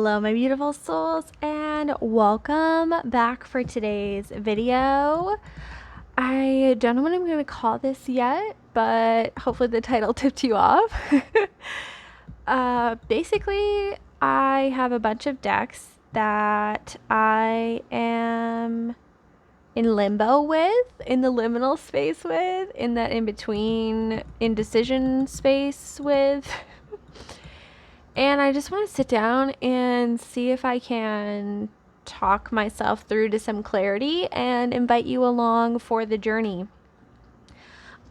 Hello my beautiful souls and welcome back for today's video. I don't know what I'm going to call this yet, but hopefully the title tipped you off. Basically, I have a bunch of decks that I am in limbo with, in the liminal space with, in that in-between indecision space with. And I just want to sit down and see if I can talk myself through to some clarity and invite you along for the journey.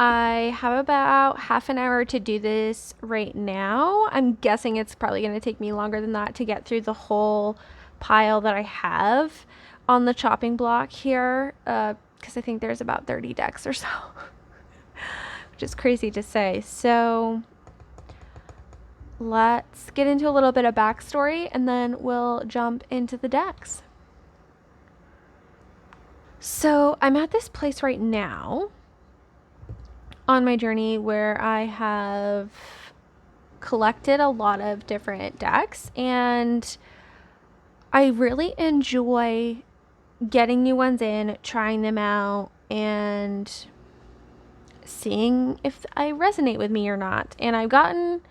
I have about half an hour to do this right now. I'm guessing it's probably going to take me longer than that to get through the whole pile that I have on the chopping block here, because I think there's about 30 decks or so, which is crazy to say. So let's get into a little bit of backstory and then we'll jump into the decks. So I'm at this place right now on my journey where I have collected a lot of different decks, and I really enjoy getting new ones in, trying them out, and seeing if I resonate with me or not. And I've gotten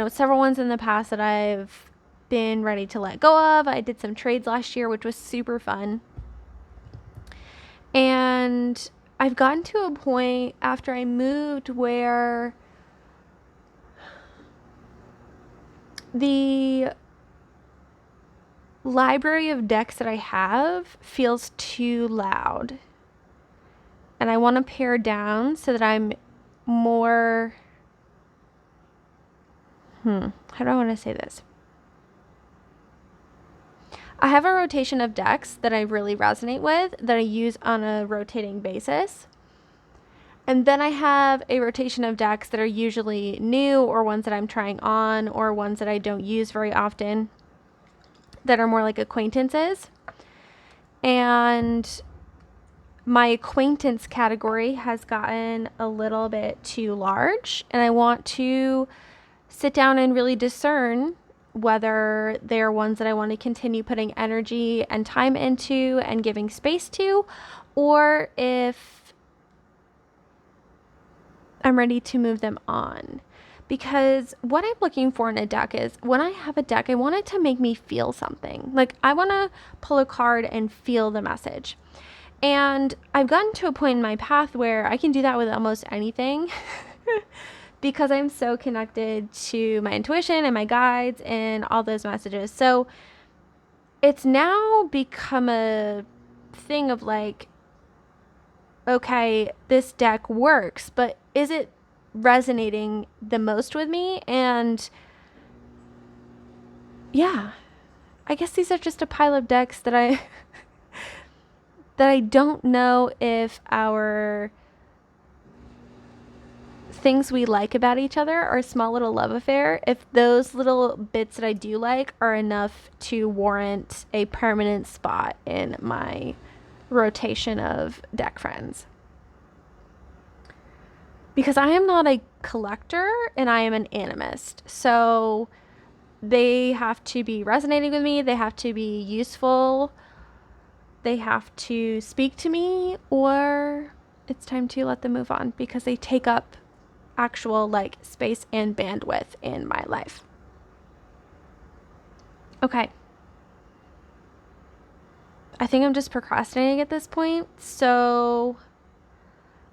several ones in the past that I've been ready to let go of. I did some trades last year, which was super fun. And I've gotten to a point after I moved where the library of decks that I have feels too loud. And I want to pare down so that I'm more how do I want to say this? I have a rotation of decks that I really resonate with, that I use on a rotating basis. And then I have a rotation of decks that are usually new, or ones that I'm trying on, or ones that I don't use very often, that are more like acquaintances. And my acquaintance category has gotten a little bit too large, and I want to sit down and really discern whether they're ones that I want to continue putting energy and time into and giving space to, or if I'm ready to move them on. Because what I'm looking for in a deck is, when I have a deck, I want it to make me feel something. Like, I want to pull a card and feel the message. And I've gotten to a point in my path where I can do that with almost anything. Because I'm so connected to my intuition and my guides and all those messages. So it's now become a thing of like, okay, this deck works, but is it resonating the most with me? And yeah, I guess these are just a pile of decks that I that I don't know if our things we like about each other, our small little love affair, if those little bits that I do like are enough to warrant a permanent spot in my rotation of deck friends. Because I am not a collector and I am an animist. So they have to be resonating with me, they have to be useful, they have to speak to me, or it's time to let them move on because they take up actual like space and bandwidth in my life. Okay. I think I'm just procrastinating at this point, so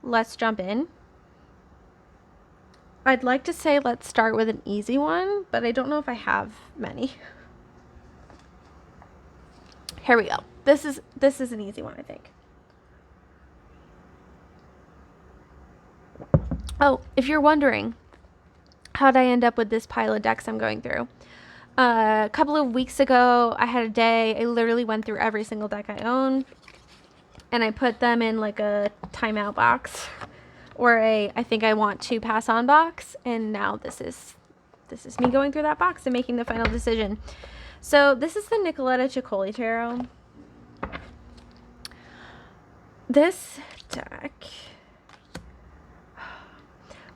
let's jump in. I'd like to say let's start with an easy one, but I don't know if I have many. Here we go. This is an easy one, I think. Oh, if you're wondering, how'd I end up with this pile of decks I'm going through? A couple of weeks ago, I had a day, I literally went through every single deck I own, and I put them in like a timeout box, or I think I want to pass on box, and now this is me going through that box and making the final decision. So this is the Nicoletta Ceccoli Tarot. This deck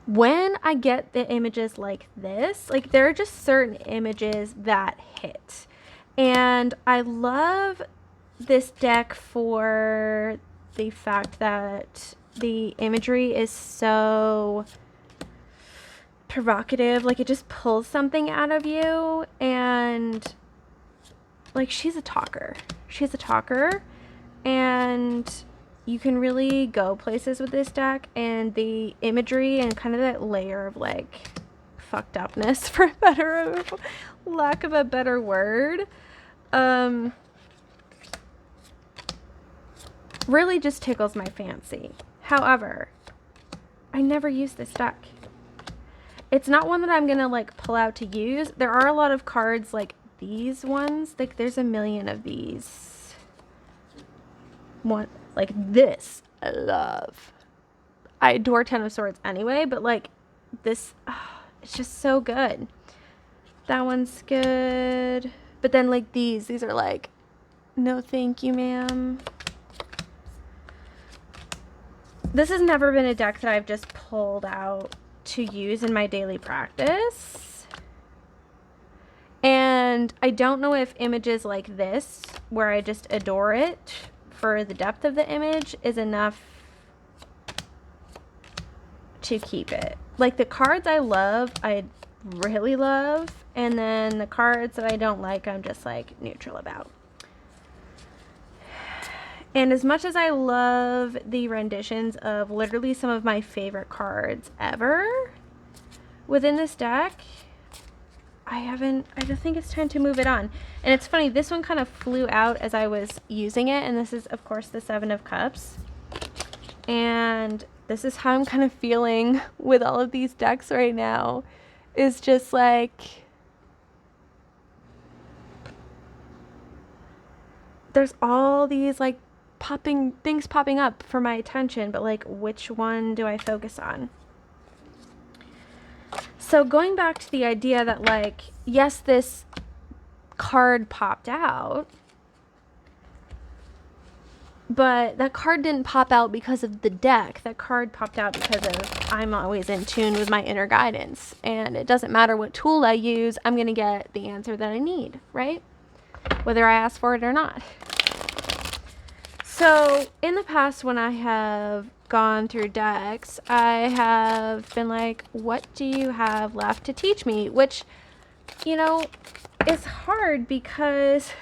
when I get the images like this, like there are just certain images that hit. And I love this deck for the fact that the imagery is so provocative. Like it just pulls something out of you. And like she's a talker. She's a talker. And you can really go places with this deck, and the imagery and kind of that layer of like fucked upness, for lack of a better word, really just tickles my fancy. However, I never use this deck. It's not one that I'm gonna like pull out to use. There are a lot of cards like these ones, like there's a million of these. One like this, I love. I adore Ten of Swords anyway, but like this, it's just so good. That one's good. But then like these are like, no thank you, ma'am. This has never been a deck that I've just pulled out to use in my daily practice. And I don't know if images like this, where I just adore it for the depth of the image, is enough to keep it. Like the cards I love, I really love, and then the cards that I don't like, I'm just like neutral about. And as much as I love the renditions of literally some of my favorite cards ever within this deck, I just think it's time to move it on. And it's funny, this one kind of flew out as I was using it, and this is of course the Seven of Cups. And this is how I'm kind of feeling with all of these decks right now, is just like there's all these like things popping up for my attention, but like which one do I focus on? So going back to the idea that like, yes, this card popped out, but that card didn't pop out because of the deck. That card popped out because of I'm always in tune with my inner guidance, and it doesn't matter what tool I use, I'm going to get the answer that I need, right? Whether I ask for it or not. So in the past, when I have gone through decks, I have been like, what do you have left to teach me? Which, you know, is hard because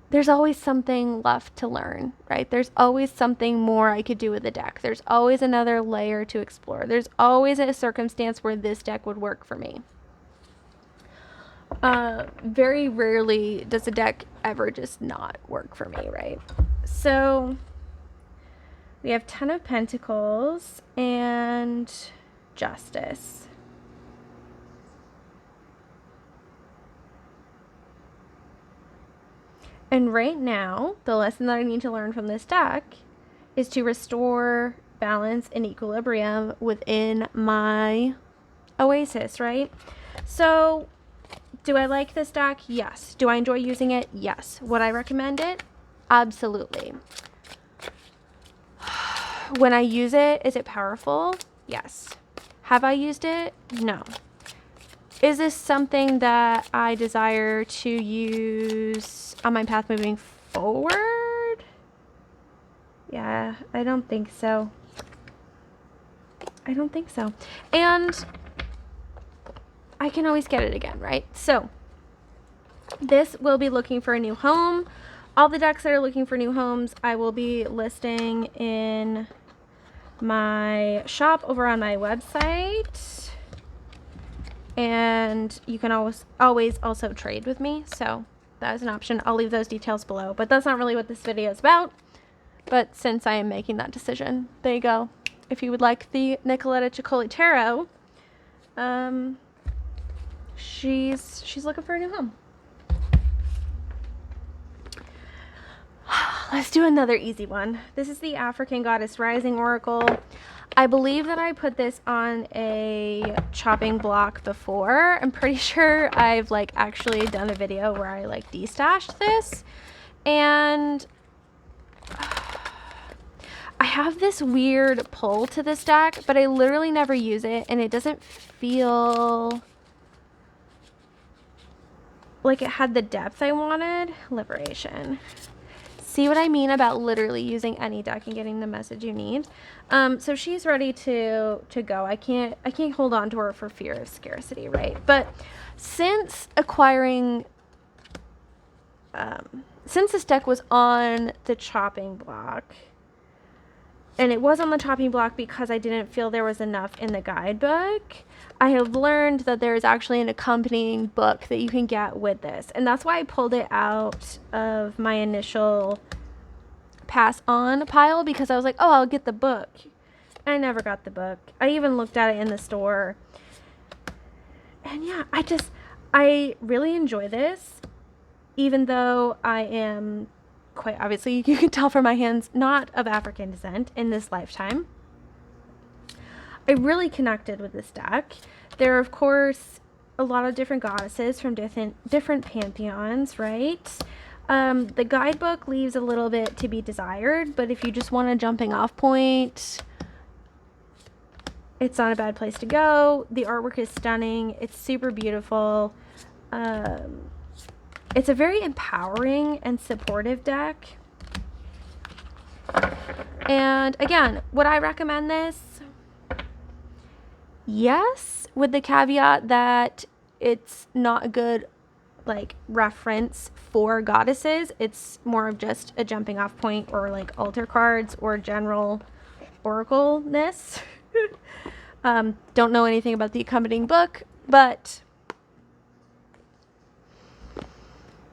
there's always something left to learn, right? There's always something more I could do with the deck. There's always another layer to explore. There's always a circumstance where this deck would work for me. Very rarely does a deck ever just not work for me, right? So we have Ten of Pentacles and Justice. And right now, the lesson that I need to learn from this deck is to restore balance and equilibrium within my oasis, right? So do I like this deck? Yes. Do I enjoy using it? Yes. Would I recommend it? Absolutely. When I use it, is it powerful? Yes. Have I used it? No. Is this something that I desire to use on my path moving forward? Yeah, I don't think so. I don't think so. And I can always get it again, right? So this will be looking for a new home. All the decks that are looking for new homes, I will be listing in my shop over on my website. And you can always also trade with me. So that is an option. I'll leave those details below. But that's not really what this video is about. But since I am making that decision, there you go. If you would like the Nicoletta Ceccoli Tarot, she's looking for a new home. Let's do another easy one. This is the African Goddess Rising Oracle. I believe that I put this on a chopping block before. I'm pretty sure I've like actually done a video where I like destashed this. And I have this weird pull to this deck, but I literally never use it, and it doesn't feel like it had the depth I wanted. Liberation. See what I mean about literally using any deck and getting the message you need. So she's ready to go. I can't hold on to her for fear of scarcity, right? But since acquiring, since this deck was on the chopping block, and it was on the chopping block because I didn't feel there was enough in the guidebook, I have learned that there is actually an accompanying book that you can get with this. And that's why I pulled it out of my initial pass on pile, because I was like, oh, I'll get the book. And I never got the book. I even looked at it in the store. And yeah, I really enjoy this, even though I am quite obviously, you can tell from my hands, not of African descent in this lifetime. I really connected with this deck. There are, of course, a lot of different goddesses from different pantheons, right? The guidebook leaves a little bit to be desired, but if you just want a jumping off point, it's not a bad place to go. The artwork is stunning. It's super beautiful. It's a very empowering and supportive deck. And again, would I recommend this? Yes, with the caveat that it's not a good like reference for goddesses. It's more of just a jumping off point, or like altar cards or general oracleness. Don't know anything about the accompanying book, but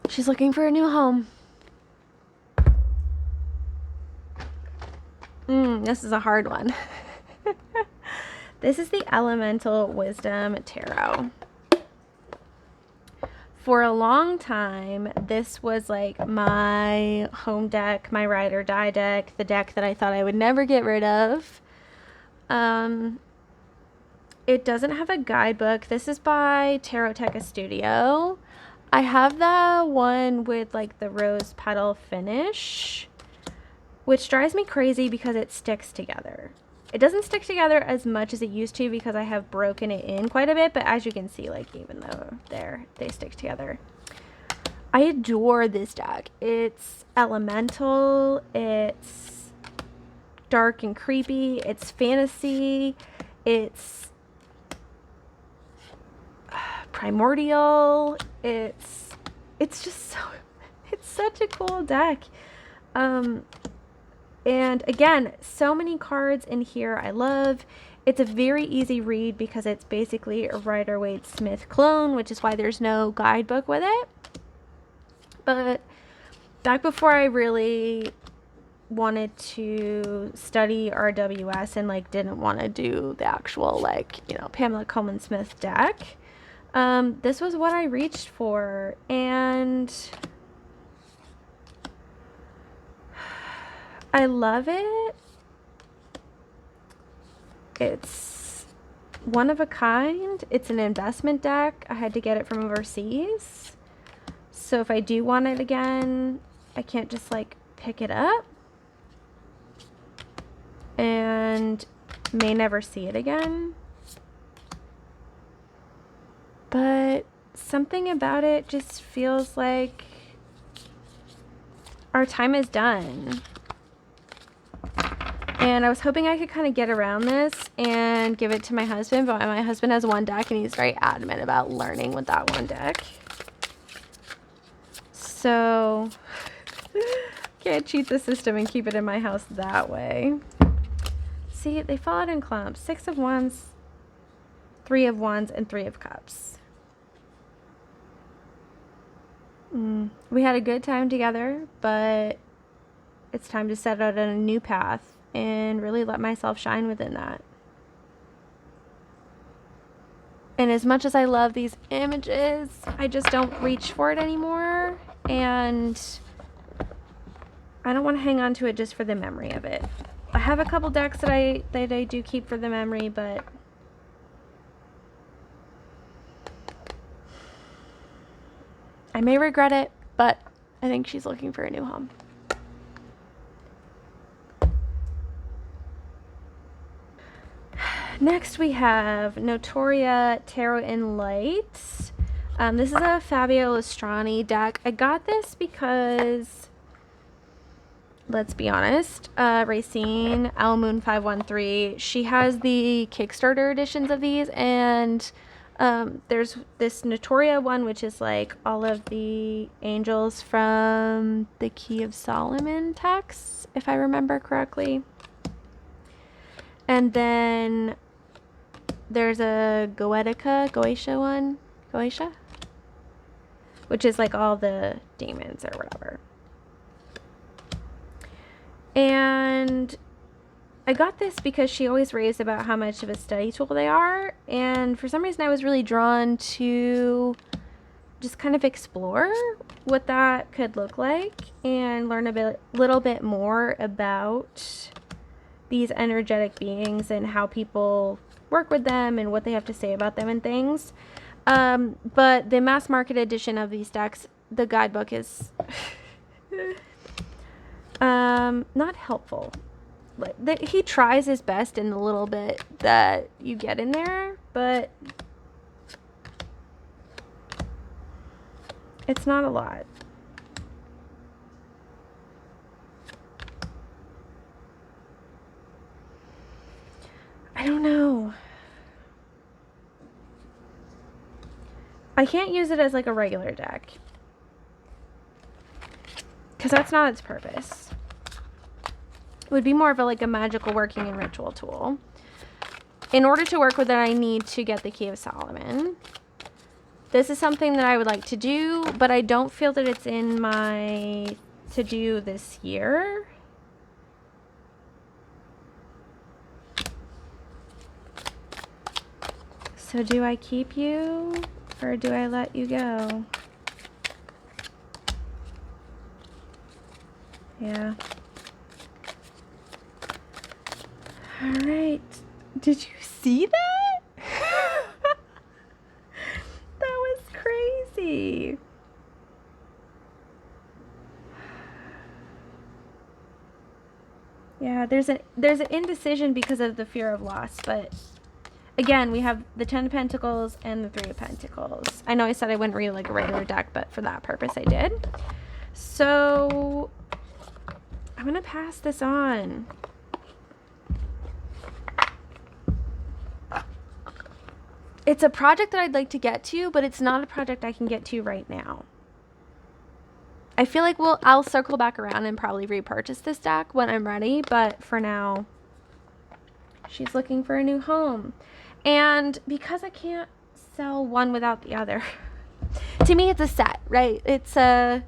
she's looking for a new home. This is a hard one. This is the Elemental Wisdom Tarot. For a long time, this was like my home deck, my ride or die deck, the deck that I thought I would never get rid of. It doesn't have a guidebook. This is by Taroteca Studio. I have the one with like the rose petal finish, which drives me crazy because it sticks together. It doesn't stick together as much as it used to because I have broken it in quite a bit, but as you can see, like even though they stick together. I adore this deck. It's elemental, it's dark and creepy, it's fantasy, it's primordial, it's just so, it's such a cool deck. And again, so many cards in here I love. It's a very easy read because it's basically a Rider-Waite-Smith clone, which is why there's no guidebook with it. But back before I really wanted to study RWS and like didn't want to do the actual like, you know, Pamela Coleman Smith deck, this was what I reached for. And I love it. It's one of a kind. It's an investment deck. I had to get it from overseas. So if I do want it again, I can't just like pick it up and may never see it again. But something about it just feels like our time is done. And I was hoping I could kind of get around this and give it to my husband, but my husband has one deck and he's very adamant about learning with that one deck. So, can't cheat the system and keep it in my house that way. See, they fall out in clumps. 6 of Wands, 3 of Wands, and 3 of Cups. We had a good time together, but it's time to set out on a new path and really let myself shine within that. And as much as I love these images, I just don't reach for it anymore. And I don't want to hang on to it just for the memory of it. I have a couple decks that I do keep for the memory, but I may regret it, but I think she's looking for a new home. Next we have Notoria Tarot in Light. This is a Fabio Lustrani deck. I got this because, let's be honest, Racine, Al Moon 513, she has the Kickstarter editions of these, and there's this Notoria one, which is like all of the angels from the Key of Solomon texts, if I remember correctly. And then there's a Goetia one, which is like all the demons or whatever. And I got this because she always raves about how much of a study tool they are, and for some reason I was really drawn to just kind of explore what that could look like and learn a little bit more about these energetic beings and how people work with them and what they have to say about them and things. But the mass market edition of these decks, the guidebook is not helpful. Like, he tries his best in the little bit that you get in there, but it's not a lot. I don't know. I can't use it as like a regular deck, because that's not its purpose. It would be more of a magical working and ritual tool. In order to work with it, I need to get the Key of Solomon. This is something that I would like to do, but I don't feel that it's in my to-do this year. So do I keep you, or do I let you go? Yeah. All right. Did you see that? That was crazy. Yeah, there's an indecision because of the fear of loss, but again, we have the 10 of Pentacles and the 3 of Pentacles. I know I said I wouldn't read like a regular deck, but for that purpose I did. So I'm gonna pass this on. It's a project that I'd like to get to, but it's not a project I can get to right now. I feel like I'll circle back around and probably repurchase this deck when I'm ready, but for now, she's looking for a new home. And because I can't sell one without the other, to me it's a set, right? I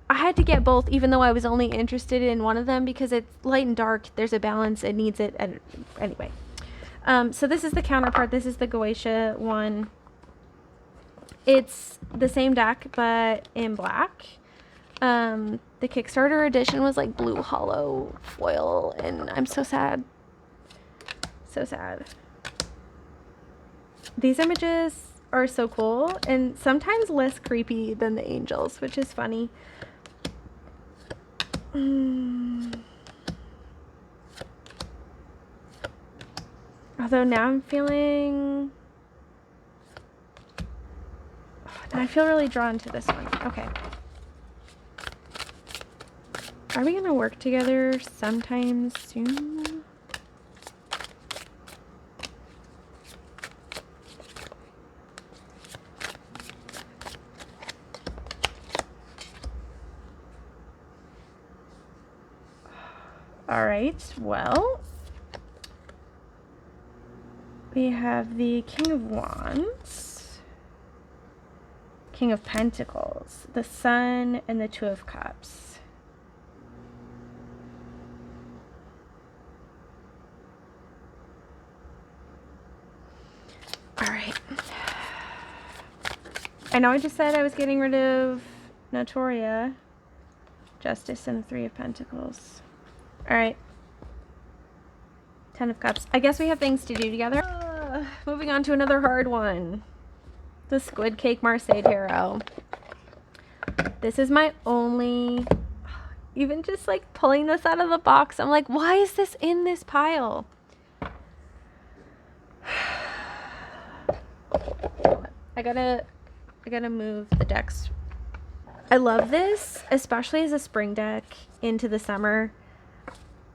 had to get both, even though I was only interested in one of them, because it's light and dark, there's a balance, it needs it, and anyway. So this is the counterpart. This is the Goetia one. It's the same deck, but in black. The Kickstarter edition was like blue hollow foil, and I'm so sad. So sad. These images are so cool, and sometimes less creepy than the angels, which is funny. Although now I'm feeling... I feel really drawn to this one. Okay. Are we going to work together sometime soon? All right, well... we have the King of Wands, King of Pentacles, the Sun, and the Two of Cups. All right. I know I just said I was getting rid of Notoria, Justice, and the Three of Pentacles. All right. 10 of Cups. I guess we have things to do together. Moving on to another hard one. The Squid Cake Marseille Tarot. This is my only... even just like pulling this out of the box, I'm like, why is this in this pile? I gotta move the decks. I love this, especially as a spring deck into the summer.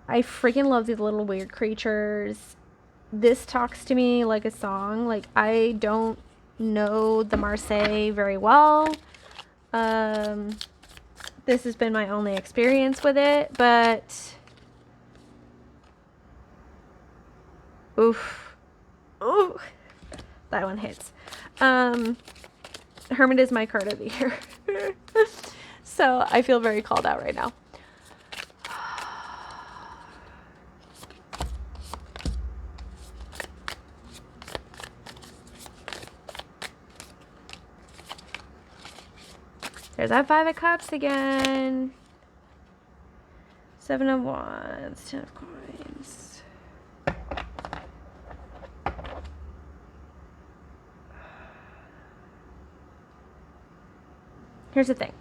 I freaking love these little weird creatures. This talks to me like a song. Like, I don't know the Marseille very well. This has been my only experience with it, but oof. Ooh. That one hits. Hermit is my card of the year. So I feel very called out right now. There's that 5 of Cups again. 7 of Wands, 10 of Coins. Here's the thing.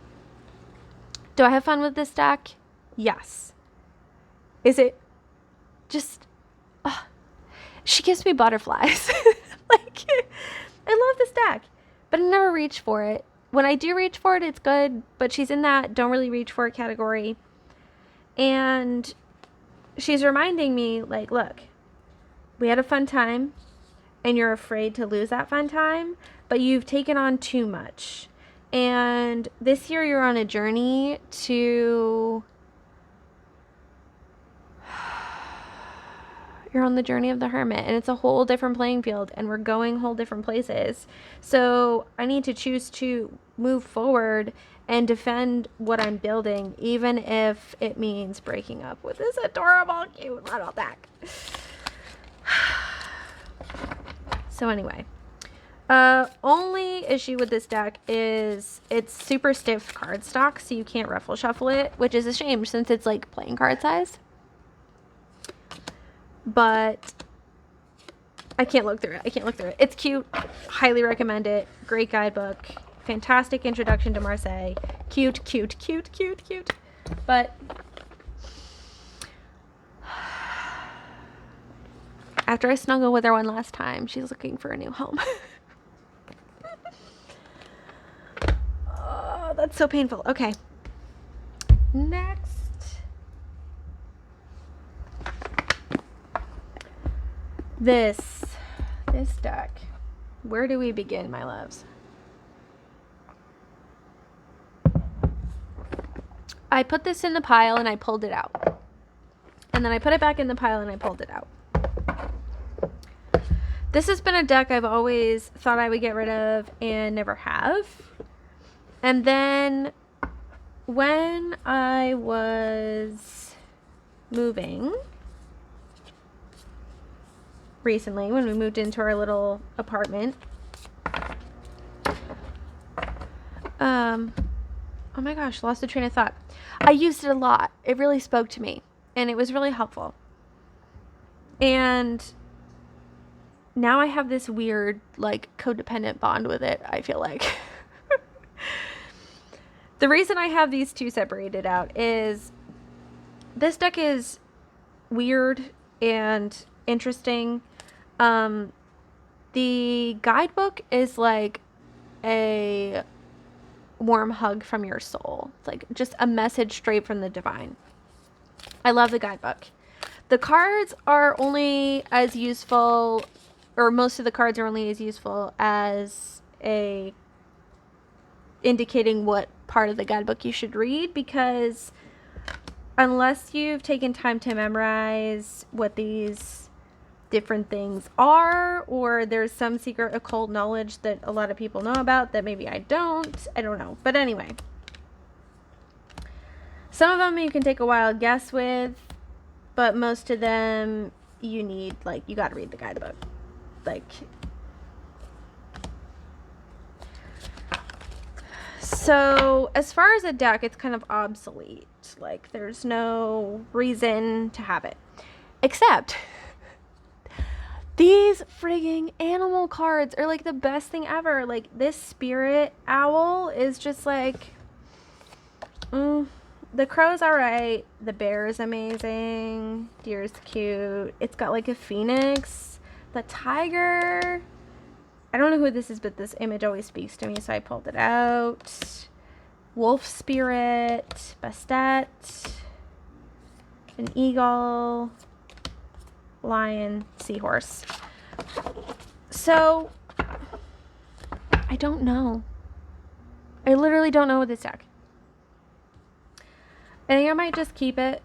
Do I have fun with this deck? Yes. Is it just... she gives me butterflies. Like, I love this deck, but I never reach for it. When I do reach for it, it's good, but she's in that don't really reach for it category. And she's reminding me, like, look, we had a fun time, and you're afraid to lose that fun time, but you've taken on too much. And this year you're on a journey to... You're on the journey of the Hermit, and it's a whole different playing field, and we're going whole different places. So I need to choose to move forward and defend what I'm building, even if it means breaking up with this adorable, cute little deck. So anyway, only issue with this deck is it's super stiff cardstock, so you can't ruffle shuffle it, which is a shame since it's like playing card size. But I can't look through it. I can't look through it. It's cute. Highly recommend it. Great guidebook. Fantastic introduction to Marseille. Cute, cute, cute, cute, cute. But after I snuggled with her one last time, she's looking for a new home. Oh, that's so painful. Okay. Next. This deck. Where do we begin, my loves? I put this in the pile and I pulled it out. And then I put it back in the pile and I pulled it out. This has been a deck I've always thought I would get rid of and never have. And then when I was moving recently, when we moved into our little apartment, oh my gosh, lost the train of thought. I used it a lot. It really spoke to me and it was really helpful. And now I have this weird, like, codependent bond with it, I feel like. The reason I have these two separated out is this deck is weird and interesting. The guidebook is like a warm hug from your soul. It's like just a message straight from the divine. I love the guidebook. The cards are only as useful, or most of the cards are only as useful as a indicating what part of the guidebook you should read, because unless you've taken time to memorize what these different things are, or there's some secret occult knowledge that a lot of people know about that maybe I don't know. But anyway, some of them you can take a wild guess with, but most of them you need, like, you got to read the guidebook. Like, so as far as a deck, it's kind of obsolete. Like, there's no reason to have it, except these frigging animal cards are like the best thing ever. Like, this spirit owl is just like, the crow's alright, the bear is amazing, deer's cute, it's got like a phoenix, the tiger I don't know who this is, but this image always speaks to me, so I pulled it out. Wolf spirit, Bastet, an eagle, lion, seahorse. So, I don't know. I literally don't know with this deck. I think I might just keep it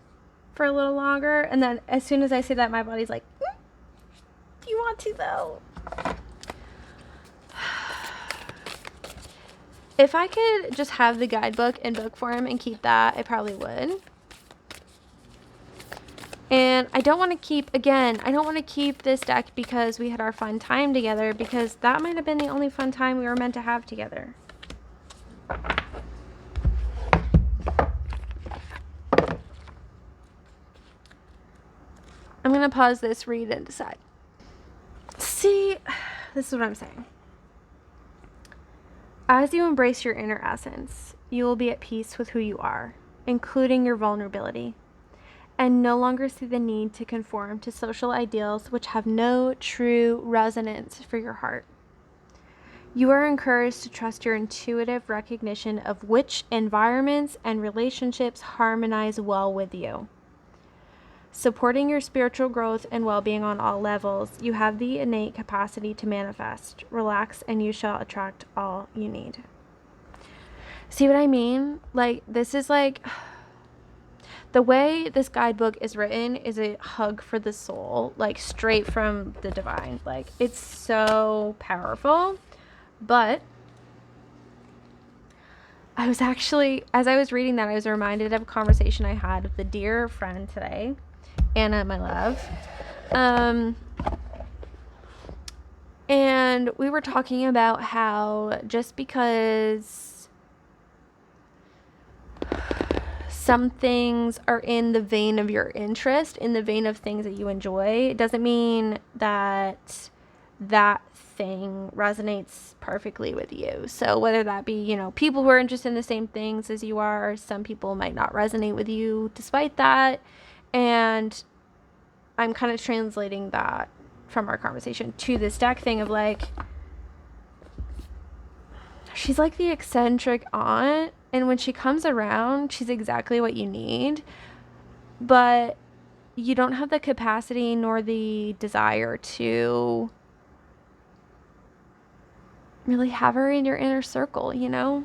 for a little longer, and then as soon as I say that, my body's like, do you want to though? If I could just have the guidebook in book form and keep that, I probably would. And I don't want to keep, again, I don't want to keep this deck because we had our fun time together, because that might have been the only fun time we were meant to have together. I'm going to pause this, read, and decide. See, this is what I'm saying. As you embrace your inner essence, you will be at peace with who you are, including your vulnerability, and no longer see the need to conform to social ideals which have no true resonance for your heart. You are encouraged to trust your intuitive recognition of which environments and relationships harmonize well with you. Supporting your spiritual growth and well-being on all levels, you have the innate capacity to manifest. Relax and you shall attract all you need. See what I mean? Like, this is like, the way this guidebook is written is a hug for the soul, like straight from the divine. Like, it's so powerful. But I was actually, as I was reading that, I was reminded of a conversation I had with a dear friend today, Anna, my love. And we were talking about how just because some things are in the vein of your interest, in the vein of things that you enjoy, it doesn't mean that that thing resonates perfectly with you. So whether that be, you know, people who are interested in the same things as you are, some people might not resonate with you despite that. And I'm kind of translating that from our conversation to this deck thing of like, she's like the eccentric aunt, and when she comes around, she's exactly what you need, but you don't have the capacity nor the desire to really have her in your inner circle, you know?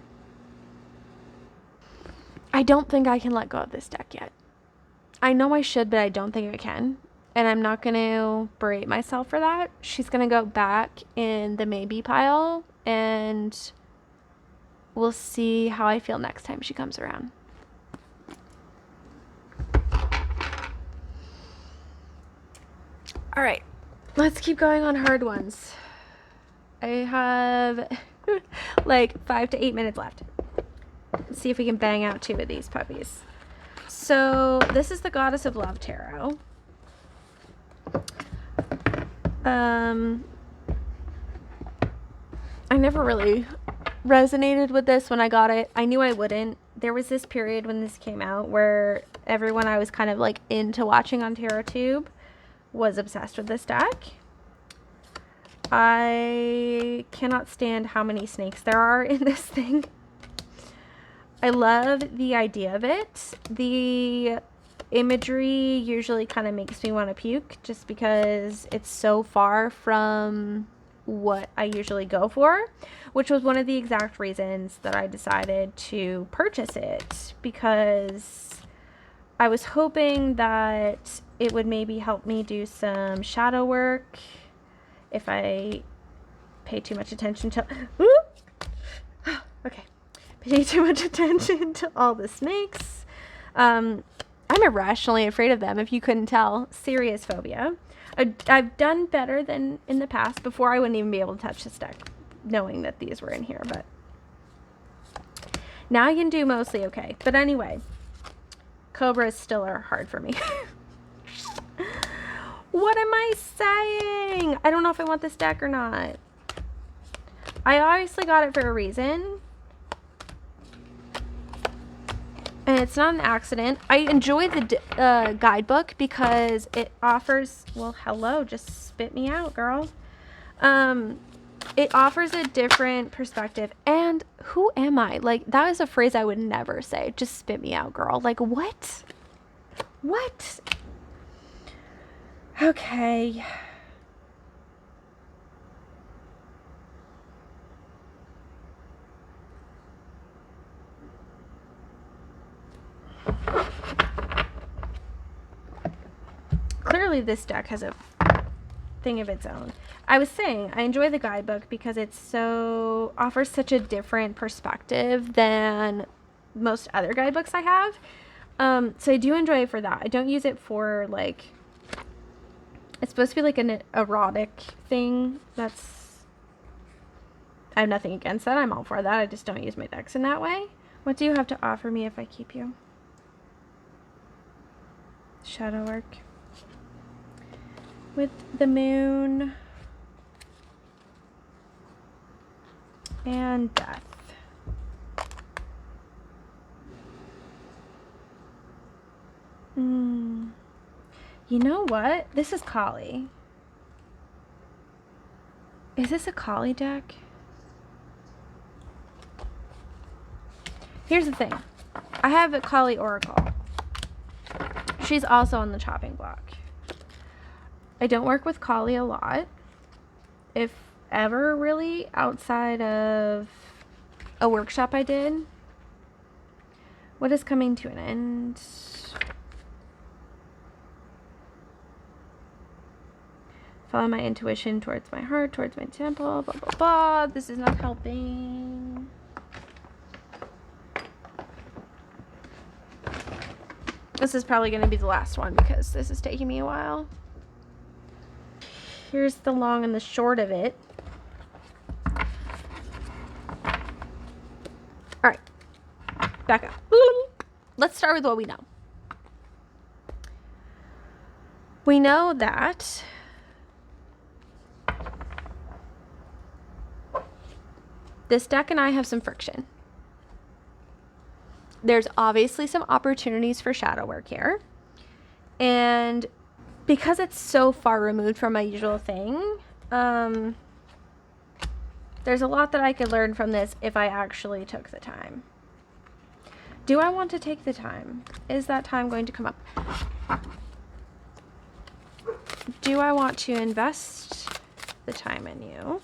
I don't think I can let go of this deck yet. I know I should, but I don't think I can. And I'm not going to berate myself for that. She's going to go back in the maybe pile, and we'll see how I feel next time she comes around. All right, let's keep going on hard ones. I have like 5 to 8 minutes left. Let's see if we can bang out 2 of these puppies. So this is the Goddess of Love Tarot. I never really resonated with this when I got it. I knew I wouldn't. There was this period when this came out where everyone I was kind of like into watching on TarotTube was obsessed with this deck. I cannot stand how many snakes there are in this thing. I love the idea of it. The imagery usually kind of makes me want to puke just because it's so far from what I usually go for, which was one of the exact reasons that I decided to purchase it, because I was hoping that it would maybe help me do some shadow work if I pay too much attention to okay, pay too much attention to all the snakes. I'm irrationally afraid of them, if you couldn't tell. Serious phobia. I've done better than in the past. Before, I wouldn't even be able to touch this deck knowing that these were in here, but now I can do mostly okay. But anyway, cobras still are hard for me. What am I saying? I don't know if I want this deck or not. I obviously got it for a reason. And it's not an accident. I enjoy the guidebook because it offers, well, hello, just spit me out, girl. It it offers a different perspective. And who am I? Like, that is a phrase I would never say. Just spit me out, girl. Like, what? What? Okay. Clearly this deck has a thing of its own. I was saying I enjoy the guidebook because it offers such a different perspective than most other guidebooks I have. So I do enjoy it for that. I don't use it for, like, it's supposed to be like an erotic thing. I have nothing against that. I'm all for that. I just don't use my decks in that way. What do you have to offer me if I keep you? Shadow work. With the moon and death. You know what? This is Kali. Is this a Kali deck? Here's the thing. I have a Kali Oracle. She's also on the chopping block. I don't work with Kali a lot, if ever, really, outside of a workshop I did. What is coming to an end? Follow my intuition towards my heart, towards my temple, blah, blah, blah. This is not helping. This is probably going to be the last one because this is taking me a while. Here's the long and the short of it. All right, back up. Let's start with what we know. We know that this deck and I have some friction. There's obviously some opportunities for shadow work here. And because it's so far removed from my usual thing, there's a lot that I could learn from this if I actually took the time. Do I want to take the time? Is that time going to come up? Do I want to invest the time in you?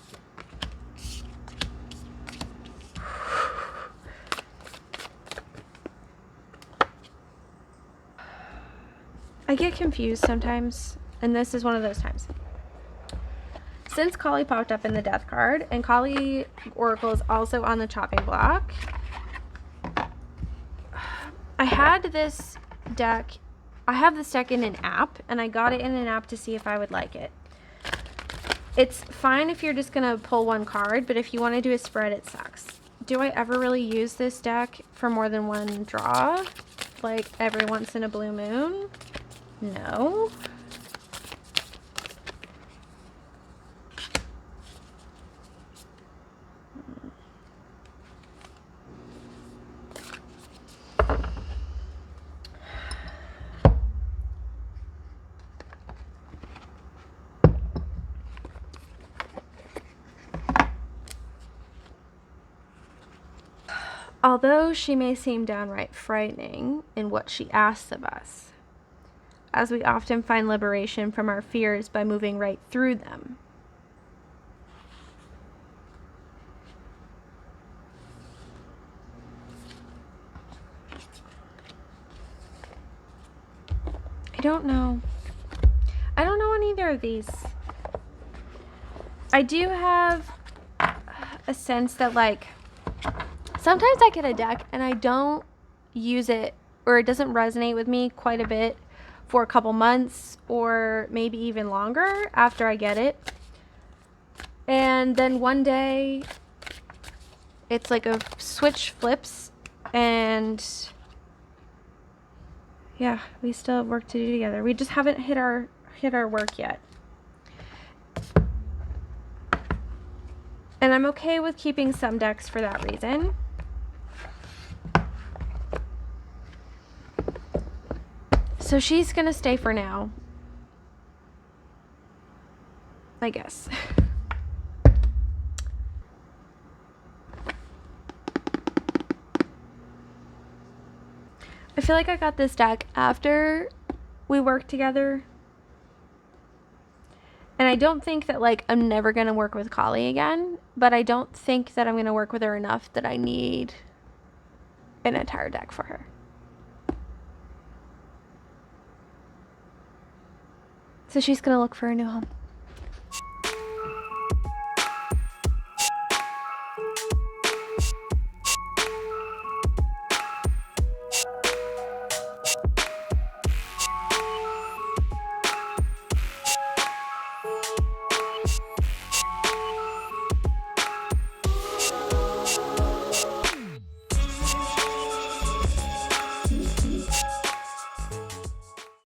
I get confused sometimes, and this is one of those times. Since Kali popped up in the death card, and Kali Oracle is also on the chopping block, I have this deck in an app, and I got it in an app to see if I would like it. It's fine if you're just gonna pull one card, but if you want to do a spread, it sucks. Do I ever really use this deck for more than one draw? Like every once in a blue moon? No. Although she may seem downright frightening in what she asks of us, as we often find liberation from our fears by moving right through them. I don't know on either of these. I do have a sense that, like, sometimes I get a deck and I don't use it, or it doesn't resonate with me quite a bit for a couple months or maybe even longer after I get it. And then one day it's like a switch flips and yeah, we still have work to do together. We just haven't hit our work yet. And I'm okay with keeping some decks for that reason. So she's gonna stay for now, I guess. I feel like I got this deck after we worked together. And I don't think that, like, I'm never going to work with Collie again, but I don't think that I'm going to work with her enough that I need an entire deck for her. So she's going to look for a new home.